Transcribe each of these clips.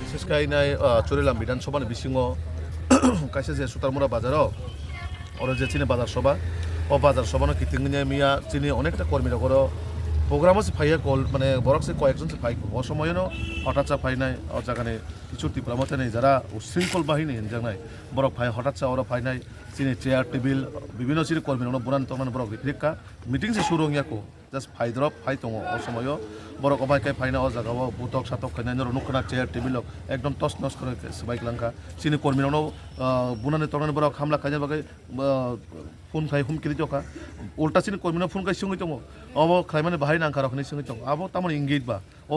বিশেষ কাহিনায় চলিলাম বিধানসভার বিশিঙ্গ কাছে যে সুতারমুড়া বাজারও ওরা যে চিনি বাজার সভা ও বাজার সভানো কিতিংনিয়া মিয়া চিনি অনেকটা কর্মীরা করো প্রোগ্রামও সে ফাইয়া কল মানে বরক সে কয়েকজন সে ফাই অসময়ও হঠাৎ চা ফাইনাই ও জায়গানে কিছু টিপ্রামতে নেই যারা উশৃঙ্খল বাহিনী জানাই বরক ফাই হঠাৎ চা ওরা ফাইনাই চিনি চেয়ার টেবিল বিভিন্ন চিনি কর্মীরা বুনান তখন বরক রিক্কা মিটিং সে শুরু ইয়াকো জাস্ট ফাইদ্রপ ফাই দङ অসময় বরক অবাইকাই ফাইনা ও জায়গাও বুতক সাতক খাইনাই নুকনা চেয়ার টেবিল একদম তস নস করে বাইক লাঙ্কা চিনি কর্মীরাও বুনানে তখন বরক হামলা খাইনা বাকে ফোন খাই হুমকি দিতকা উল্টা চিনি কর্মীরা ফোন খাই সঙ্গে দङ अब खायमाने बाहाय नांखा रखने संगे दं अब तामान इंगित बा ओ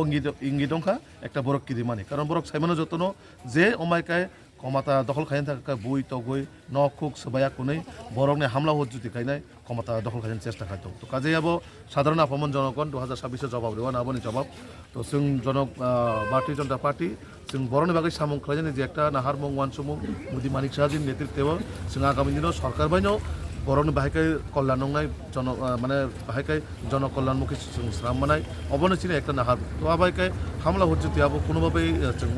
इंगित दंखा एक बरक किरी माने कारण बरक साइमानो जतनो जे अमायकाय कमाता दखल खायन थाका बुई तगुई नखुक सबाया कुनै बरकने हामला हो जुति खायनाय कमाता दखल खायन चेष्टा खायतो तो काजे अब साधारण आफामन जनगण 2026 जवाब रेवा नाबनि जवाब तो जों जनक भारतीय जनता पार्टी जों बरनि बागै सामं खायने जे एकटा नाहार मं वानसुमु मुदि मानिक साहाजिन नेतृत्व जों आगामी दिनाव सरकार बायनो बर'नि बाहायखाय कल्याण नंनाय जन माने बाहायखाय जन कल्याणमुखी श्राम मानाय अबनो चिने एकटा नाहार तो आबायखाय हामला हरजुति आबो कोनोभाबे जों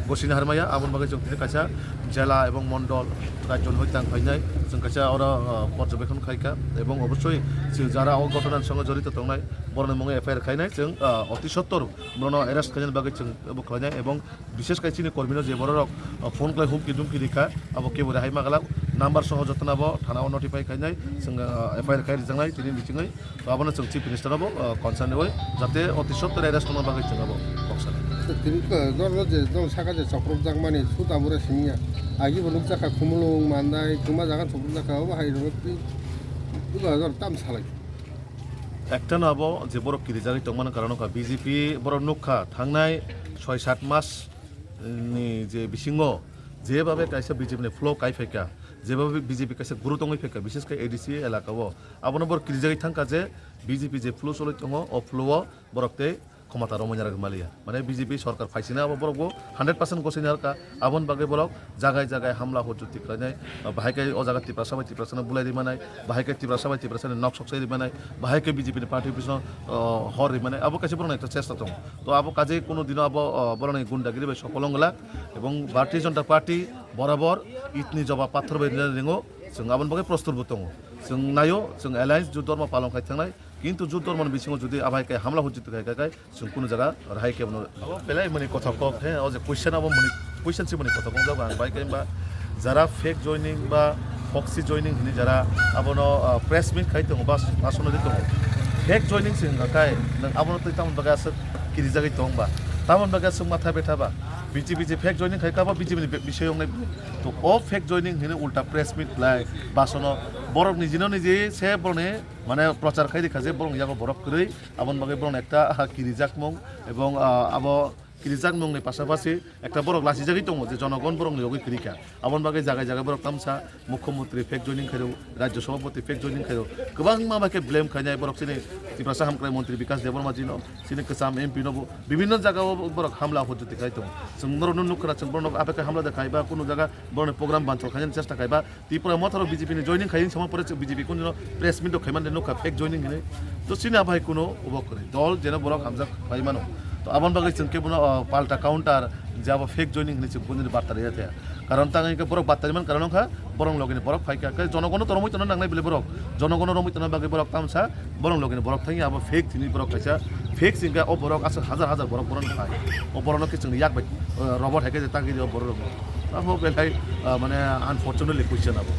गसिनो हारमाया आबन बागै जों कायसा जिला एवं मण्डल राज्य हत्यां फायनाय जों कायसा आरो पर्यवेक्षण खायका एवं अवश्य যারা ও ঘটনার সঙ্গে জড়িত তংনাय बर'नि मुङै एफआईआर खायनाय जों अति सत्तर बर'नो एरेस्ट खायनाय बागै जों खायनाय एवं विशेष कायसिनि कर्मीनो जे बर'रक फोन खाय हुमकि दुमकि दिखा आबो केबो रेहाय मागाला नाम्बार सह जतनाबो थानाव नटिफाइ खायनाय जों एफआईआर खाय रिजांनाय तिनि मिथिङै आबोनो जों चिफ मिनिस्टाराबो कनसार्न होय जाते अति सत्तर एरेस्ट खालामनो बागै जों आबो बक्सार তিনি দল যে দল শাখা যে চক্রব জাগমানি সুতামুরে সিনিয়া আগে বলুক জাকা খুমলুং মান্দাই কুমা জাগা চক্রব জাকা বাহাই রতি দল তাম সালাই একটা নাব যে বড় কিরিজারি তংমান কারণ বিজেপি বড় নুখা থাंनाय 6-7 মাস नि যে বিশিঙ্গ যেভাবে কাইসা বিজেপি ফ্লো কাই ফেকা যেভাবে বিজেপি কাইসা গুরুতঙ্গই ফেকা বিশেষ করে এডিসি এলাকাও আবনো বড় কিরিজারি থাঙ্কা যে বিজেপি যে ফ্লো চলে দङ ও ফ্লো বরকতে ক্ষমতা রমজার মালিয়া মানে বিজেপি সরকার ফাইসিনা আবার বরক 100% গছিনা হারকা আবন বাগে বরক জায়গায় জায়গায় হামলা হজুতি খাইনাय বাহাইকাই ও জায়গা টিপ্রাসাবাই টিপ্রাসানা বুলাই দিমানাय বাহাইকাই টিপ্রাসাবাই টিপ্রাসানা নক সকসাই দিমানাय বাহাইকাই বিজেপি পার্টি পিছন হর দিমানাय আবো কাছে বরং একটা চেষ্টা দङ তো আবো কাজে কোনো দিন আবো বরং গুন্ডাগিরি বাই সফলংলা এবং ভারতীয় জনতা পার্টি বরাবর ইতনি জবাব পাথর বাই রেঙো जों आबन बागै प्रस्तुत दङ जों नायो जों एलायन्स जुद्ध धर्म पालन खाय थांनाय किन्तु जुद्ध धर्मनि बिथिङाव जुदि आबायकाय हामला हजित खायखाय जों कुनु जायगा राहाय केबनो बेलाय मनि कथा कक हे ओ जे क्वेश्चन आबो मनि क्वेश्चन से मनि कथा कक जाबा बायकाय बा যারা फेक जॉइनिंग बा फक्सी जॉइनिंग हिनि जारा आबनो प्रेस मिट खाय दङ बा भाषण दि दङ फेक जॉइनिंग सिं गाय नों आबनो तै तामन बागै आस किरि जागै दङ बा तामन बागै जों माथा बेथाबा बीजेपी जे फेक जॉइनिंग खायखाबा बीजेपी विषय तो ओ फेक जॉइनिंग हिने उल्टा प्रेस मिट लाई भाषण बरक निजिनो निजे से बरने माने प्रचार खाय देखा जे बरक यागो बरक करै आबन बागै बरन एकटा किरिजाक मं एवं आबो किरिजाक मंगनि पाशापाशि एकटा बरक लासि जागै दङ जे जनगण बरक लगै किरिका आबन बागै जागाय जागाय बरक तामसा मुख्यमंत्री फेक जॉइनिंग खायरो राज्य सभापति फेक जॉइनिंग खायरो गोबां माबाके ब्लेम खायनाय बरक सिनि टिप्रासा हामख्राय मंत्री विकास देबर्मा जिनो सिनि कसाम एमपि नबो বিভিন্ন জায়গাও बरक हामला हजति खाय दङ जों नरन नुखरा जों बरन आबेके हामला देखायबा कुनु जायगा बरन प्रोग्राम बानचल खायन चेष्टा खायबा त्रिपुरा मथारो बीजेपी नि जॉइनिंग खायन सम परे बीजेपी कुनु प्रेस मिट खायमान नुखा फेक जॉइनिंग हिने तो सिनि आबाय कुनु उबक करे दल जेना बरक हामजा खायमानो तो आबन बागै जों केबनो पाल्टा काउंटार जाब फेक जॉइनिंग हिने बुनि बार्ता रेया कारण तांगै बरक बार्तारिमान कारण खा बरं लगेनि बरक फायका जनगण तरमै तन नांनाय बेले बरक जनगण रमै तन बागै बरक तामसा बरं लगेनि बरक थांgi आबो फेक थिनि बरक खायसा फेक सिंगा ओ बरक आस हजार हजार बरक बरन खाय ओ बरनो के जों याक बाय रबट हायके तांगि बरक आबो बेलाय माने अनफॉर्चुनेटली क्वेश्चन आबो